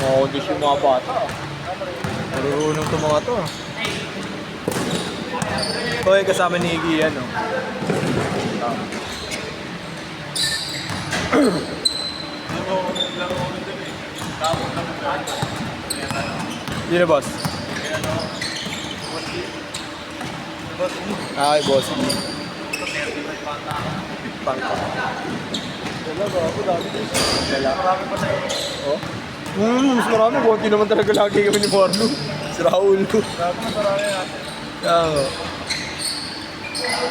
Modus yung mga bata. Marunong to mga to. Ito ay kasama ni Iggy yan, no? Hindi na, boss. Ay, boss. Pangka. Wala ba? Ako dami dito. Wala. Marami pa sa'yo. Oh? Mas marami. Konti naman talaga lagi kami ni Marlo. Si Raul. Marami natin. Oo.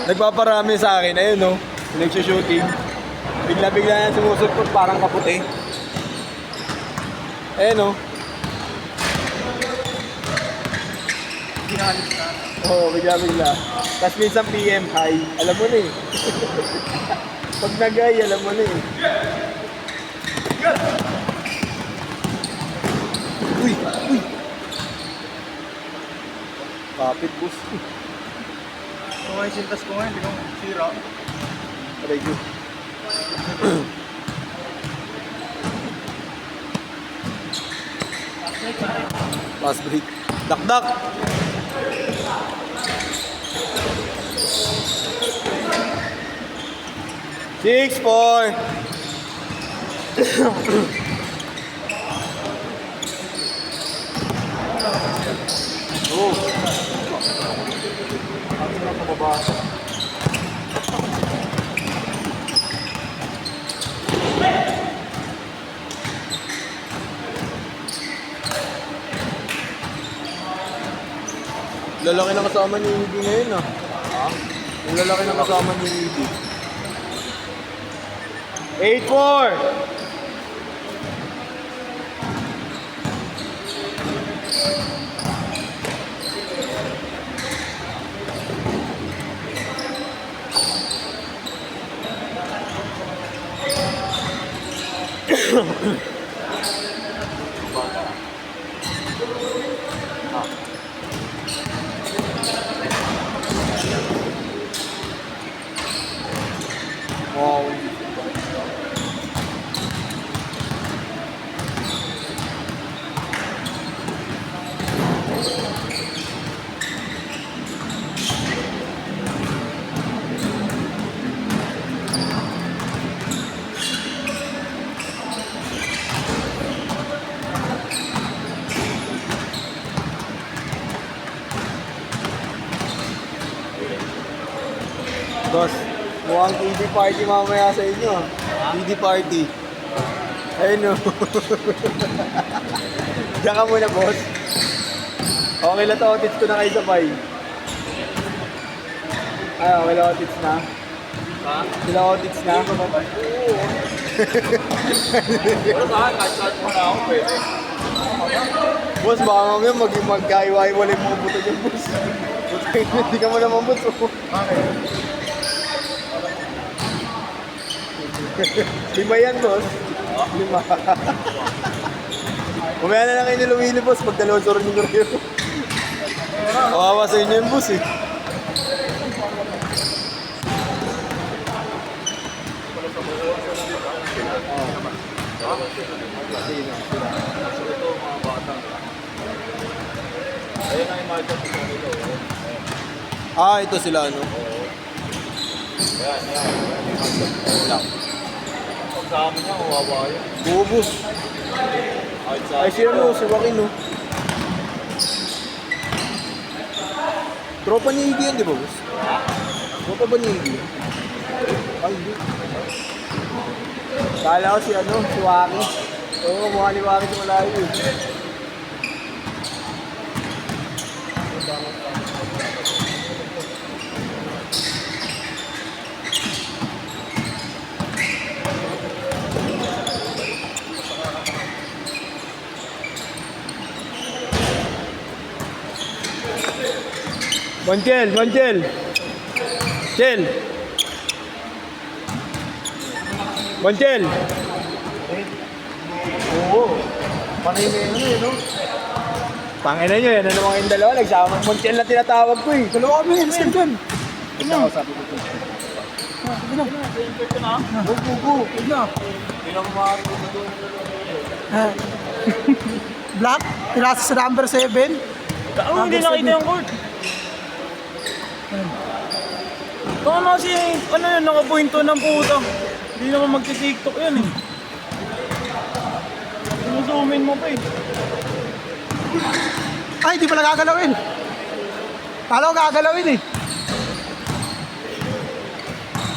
Nagpaparami sa akin. Ayun, no? Nagsushooting. Bigla-bigla yan sumusulpot parang kaputi. Ayun, no? Oo, bigla-bigla. Tapos minsan PM, hi. Alam mo na eh. Pag nag-hi, alam mo na eh. Uy! Uy! Kapit, boss. Kung may sintas ko ngayon, hindi ko sira. Aray ko. Last break. Dak-dak! Six, four. Oh. Lalaki na kasama ni Iggy ngayon, ah. Yung lalaki na kasama ni Iggy. 8-4! Wow. Boss, mukhang TV party mamaya sa inyo. TV party. Ayun, no. Diyan ka muna, boss. Okay lang to, outfits ko na kayo sabay. Ay, okay lang outfits na. Ha? Sila outfits na. Oo. Pero saan? Kahit mo na ako, pwede. Boss, baka mamaya magkaiwa-iwalay mga buto dyan, boss. Hindi ka mo naman, boss. Bakit? Lima yan, boss. Lima. Kumaya na lang kayo ni Luwili, boss, pag dalawang soro ni Guerrero. Kawawa sa inyo yung boss, eh. Ayun ang yung market ko nito. Ah, ito sila, ano? Yan. Pag sa amin niya, kawawa yun. Oo, boss. Kahit sa Ay, si ano, si Joaquin, no? Tropa ni Iggy yan, di ba, boss? Tropa ba ni Iggy? Ay, hindi. Kala ko si ano, si Joaquin. Oo, mukha ni Joaquin sa malayo, eh. Montiel! Chel! Montiel! Oo. Panay na yun, no? Pangina nyo, yan na naman kayong dalawa. Nagsama Montiel na tinatawag ko, eh. Dalawa kami, yan, sir, dyan. Ikaw, sabi ko ito. Sige na. Go. Hindi na. Hindi na kumakas ko doon. Black, pinasa sa number 7. Hindi nakita yung court. Baka kasi, ano yun, nakapointo ng puta. Hindi naman magti-tiktok yan eh. Sinusumin mo pa eh. Ay, hindi pala gagalawin. Kala ko gagalawin eh.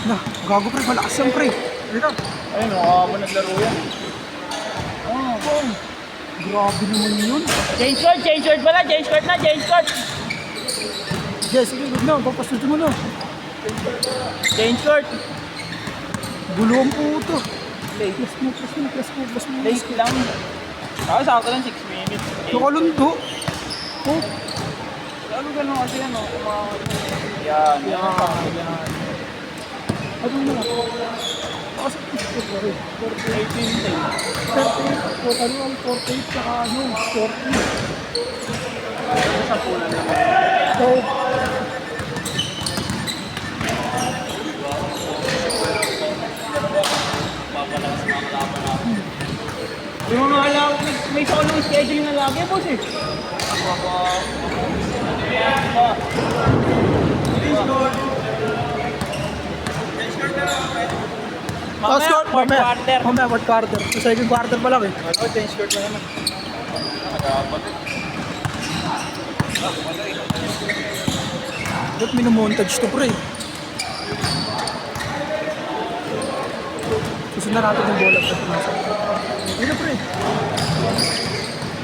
Na, gago pre, malakas yan pre. Dito. Ayun, nakakaba naglaro yan. Grabe naman yun. Change court pala, change court na. Yes, sige, good na. Papasutin mo na. Change court. Gulo ang puto. Plus mo. Late lang. Saka sakto lang 6 minutes. Nakalundo. Oh, Ano gano'n kasi ano? Yan. ano na lang. Kasi ito pa rin. 18 day. 38, o ano ang 48 saka ano, 40. Sa pulan naman. So, Yung mga alam, may solo schedule na lagi, boss eh. last Mamaya, fourth quarter. Mamaya, fourth quarter. Sa second quarter pa lang eh. Ano, change skirt lang naman. Ba't minumontage to pre? Susundan natin yung bola sa pinasa. Ano pre?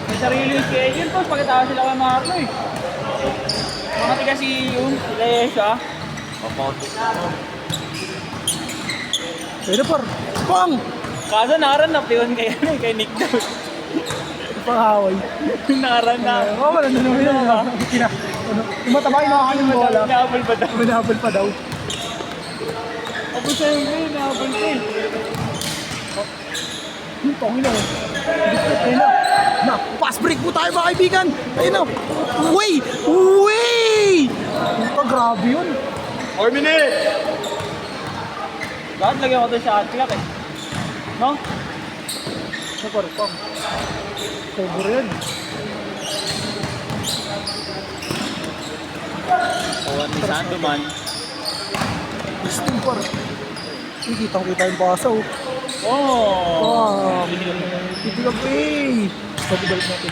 May sarili yung schedule, boss. Pagkatawa sila kay Marlo eh. Mga tiga si yung sila Yesha. Pwede par. Pang! Kaso naran na piwan kay Nick daw. Pangaway. Naran na. Oo, wala na naman yun. Ano, yung mataba yung nakakan yung bola. Naabol pa daw. Manapal pa daw. Ako siya yung play, naabol pa eh. Tangin na. Ayun na. Na, pass break po tayo mga kaibigan. Ayun na. Way! Way! Grabe yun. 4 minutes! Bakit lagyan ko doon sa shot clock eh? No? Sa parpang. Cover yan. Kawan ni Sandoman. Gusto par. Kitang-kita yung basa oh. Oh! Wow. Hindi ka pay. Sabi balik natin.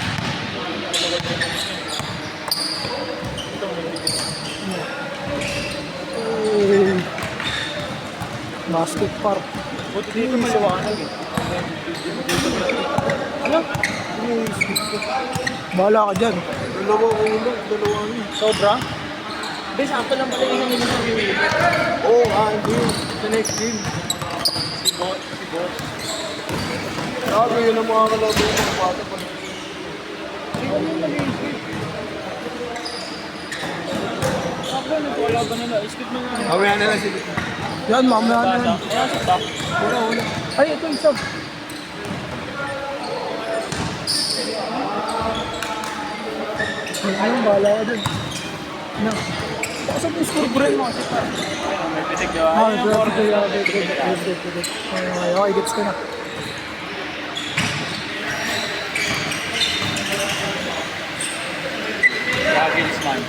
Hey. Basket par. Buti dito maliwanag eh. Ano? Bahala ka dyan. Dalawa ulo, dalawa ano. Sobra? Hindi, sakto lang pala yung isang minutes ng bibili. Oo, hindi. Sa next game. Si Boss. Sabi yun ang mga kalabo yung mga bata pa. Ikaw yung nag-i-skip. Sakto, nagwala ba nila? Skip mo nga. Awayan na lang sila. Yan, mamaya na yan. Ayan, sakta. Wala. Ay, ito isa. Ayun, bahala ka dyan. Na. Baka yung score break mo. May pitik yun. Ah, Ayun yung pwede. Okay, gets ko na. Ragelsman.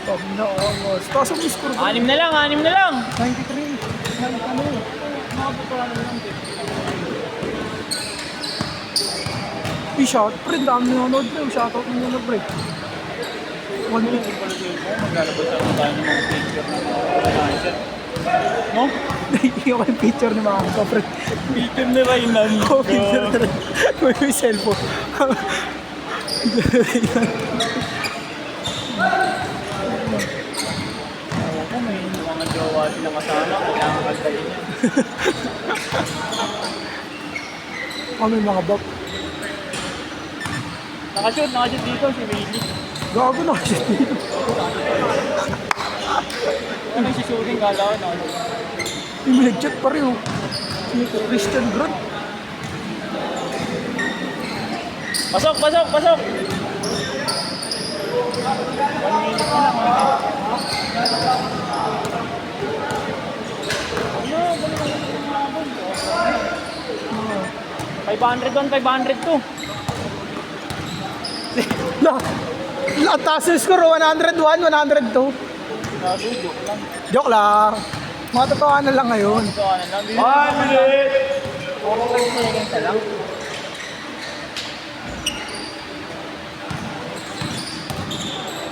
Kami na angas. Taas ang score break. 6 na lang. 93. Ano? I-shot. Pre, dami nanonood na. Shoutout mo nanonood, pre. 1 minute. Maglalabas ako tayo ng mga picture na mga no? Hindi ako yung picture ni mga ka, pre. Picture ni Raynan. Oo, picture na rin. May cellphone. Ako may mga jowa sila kasama. Kailangan magdali niya. Kami mga bak. Nakashoot dito si Willie. Gago na kasi dito. Ano yung shooting kala ko na. Yung nag-chat pa rin, oh. Si Christian Grant. Pasok! 1 minute na lang. 500 502. Ang taas yung score, 101, 102. Joke lang. Mga totohanan lang ngayon. So, ano lang. 1 minute! 45 seconds na lang.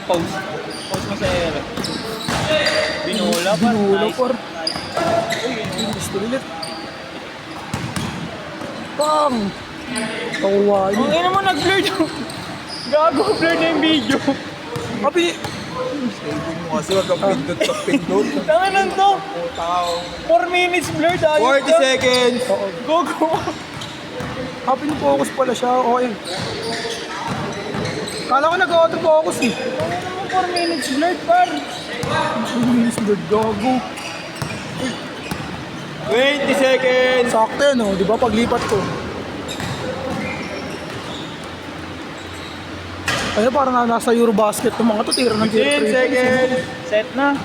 Pause. Pause mo sa air. Binula pa. Binulo Nice. por. Gusto ulit. Pang! Tawa Ang niya. ina mo nag-blur yung... Gago, blur na yung video. Kapi, Kasi wag kang pindot. Tangan to. 4 minutes blur tayo. 40 seconds! Go, go. happy na focus pala siya. Okay. Kala ko nag-auto-focus eh. Ano mo 4 minutes blur, par? Bilis bird gago. 20 seconds! Sakto yan oh, di ba? Paglipat ko. Ayun, parang nasa Eurobasket ng mga to, tira ng 10 seconds! Set na.